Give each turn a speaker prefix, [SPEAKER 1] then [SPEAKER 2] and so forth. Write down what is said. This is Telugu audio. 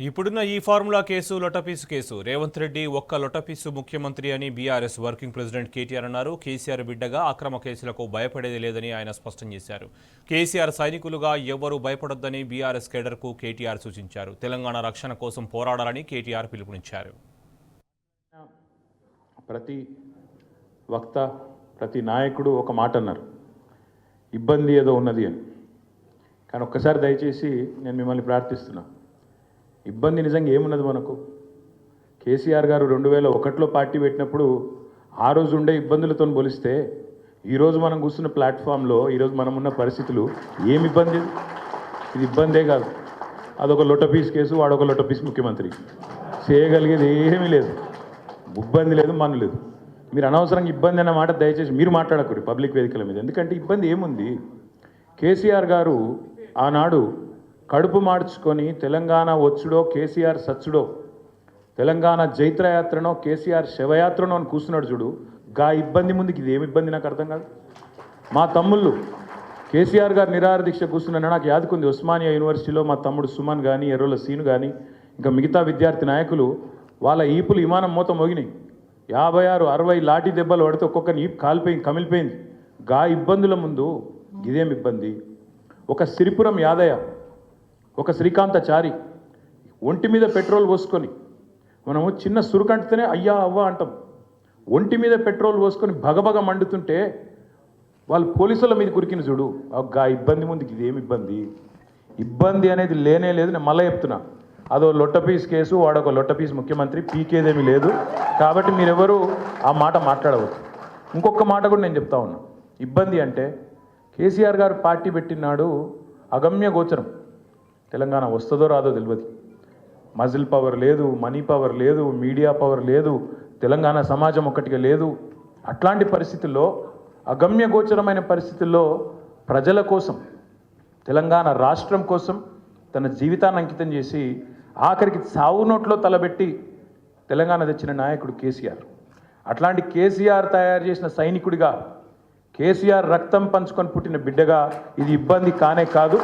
[SPEAKER 1] ఇప్పుడున్న ఈ ఫార్ములా కేసు లొటపీసు కేసు రేవంత్ రెడ్డి ఒక్క లొటపీసు ముఖ్యమంత్రి అని బీఆర్ఎస్ వర్కింగ్ ప్రెసిడెంట్ కేటీఆర్ అన్నారు. కేసీఆర్ బిడ్డగా అక్రమ కేసులకు భయపడేది లేదని ఆయన స్పష్టం చేశారు. కేసీఆర్ సైనికులుగా ఎవ్వరూ భయపడొద్దని బీఆర్ఎస్ కేడర్కు కేటీఆర్ సూచించారు. తెలంగాణ రక్షణ కోసం పోరాడాలని కేటీఆర్ పిలుపునిచ్చారు.
[SPEAKER 2] ప్రతి వక్త ప్రతి నాయకుడు ఒక మాట అన్నారు, ఇబ్బంది ఏదో ఉన్నది అని. కానీ ఒక్కసారి దయచేసి నేను మిమ్మల్ని ప్రార్థిస్తున్నా, ఇబ్బంది నిజంగా ఏమున్నది మనకు? కేసీఆర్ గారు 2001లో పార్టీ పెట్టినప్పుడు ఆ రోజు ఉండే ఇబ్బందులతో పోలిస్తే ఈరోజు మనం కూర్చున్న ప్లాట్ఫామ్లో ఈరోజు మనం ఉన్న పరిస్థితులు ఏమి ఇబ్బంది? ఇది ఇబ్బందే కాదు. అదొక లొటపీస్ కేసు, వాడొక లొటపీస్ ముఖ్యమంత్రి. చేయగలిగేది ఏమీ లేదు, ఇబ్బంది లేదు, మన్ను లేదు. మీరు అనవసరంగా ఇబ్బంది అన్న మాట దయచేసి మీరు మాట్లాడకూడదు పబ్లిక్ వేదికల మీద. ఎందుకంటే ఇబ్బంది ఏముంది? కేసీఆర్ గారు ఆనాడు కడుపు మార్చుకొని తెలంగాణ వచ్చుడో కేసీఆర్ సచ్చుడో, తెలంగాణ జైత్రయాత్రనో కేసీఆర్ శవయాత్రనో అని కూర్చున్నాడు చూడు. గా ఇబ్బంది ముందుకు ఇది ఏమి ఇబ్బంది నాకు అర్థం కాదు. మా తమ్ముళ్ళు కేసీఆర్ గారు నిరాహార దీక్ష కూర్చున్నా నాకు యాదుకుంది. ఉస్మానియా యూనివర్సిటీలో మా తమ్ముడు సుమన్ కానీ, ఎర్రోల సీను కానీ, ఇంకా మిగతా విద్యార్థి నాయకులు వాళ్ళ ఈపులు విమానం మూత మోగినాయి. 56, 60 లాఠీ దెబ్బలు పడితే ఒక్కొక్కరిని ఈపు కాలిపోయింది, కమిలిపోయింది. గా ఇబ్బందుల ముందు ఇదేం ఇబ్బంది? ఒక సిరిపురం యాదయ్య, ఒక శ్రీకాంతాచారి ఒంటి మీద పెట్రోల్ పోసుకొని, మనము చిన్న సురుకంటితేనే అయ్యా అవ్వ అంటాం, ఒంటి మీద పెట్రోల్ పోసుకొని భగభగ మండుతుంటే వాళ్ళు పోలీసుల మీద కురికిన చూడు. గా ఇబ్బంది ముందుకు ఇదేమి ఇబ్బంది? ఇబ్బంది అనేది లేనే లేదు. నేను మళ్ళీ చెప్తున్నా, అదో లొట్టపీస్ కేసు, వాడొక లొట్టపీస్ ముఖ్యమంత్రి, పీకేదేమీ లేదు. కాబట్టి మీరెవరు ఆ మాట మాట్లాడవచ్చు. ఇంకొక మాట కూడా నేను చెప్తా ఉన్నా, ఇబ్బంది అంటే కేసీఆర్ గారు పార్టీ పెట్టినాడు అగమ్య గోచరం. తెలంగాణ వస్తుందో రాదో తెలియదు. మజిల్ పవర్ లేదు, మనీ పవర్ లేదు, మీడియా పవర్ లేదు, తెలంగాణ సమాజం ఒక్కటిగా లేదు. అట్లాంటి పరిస్థితుల్లో, అగమ్య గోచరమైన పరిస్థితుల్లో ప్రజల కోసం, తెలంగాణ రాష్ట్రం కోసం తన జీవితాన్ని అంకితం చేసి ఆఖరికి సావు నోట్లో తలబెట్టి తెలంగాణ తెచ్చిన నాయకుడు కేసీఆర్. అట్లాంటి కేసీఆర్ తయారు చేసిన సైనికుడిగా, కేసీఆర్ రక్తం పంచుకొని పుట్టిన బిడ్డగా ఇది ఇబ్బంది కానే కాదు.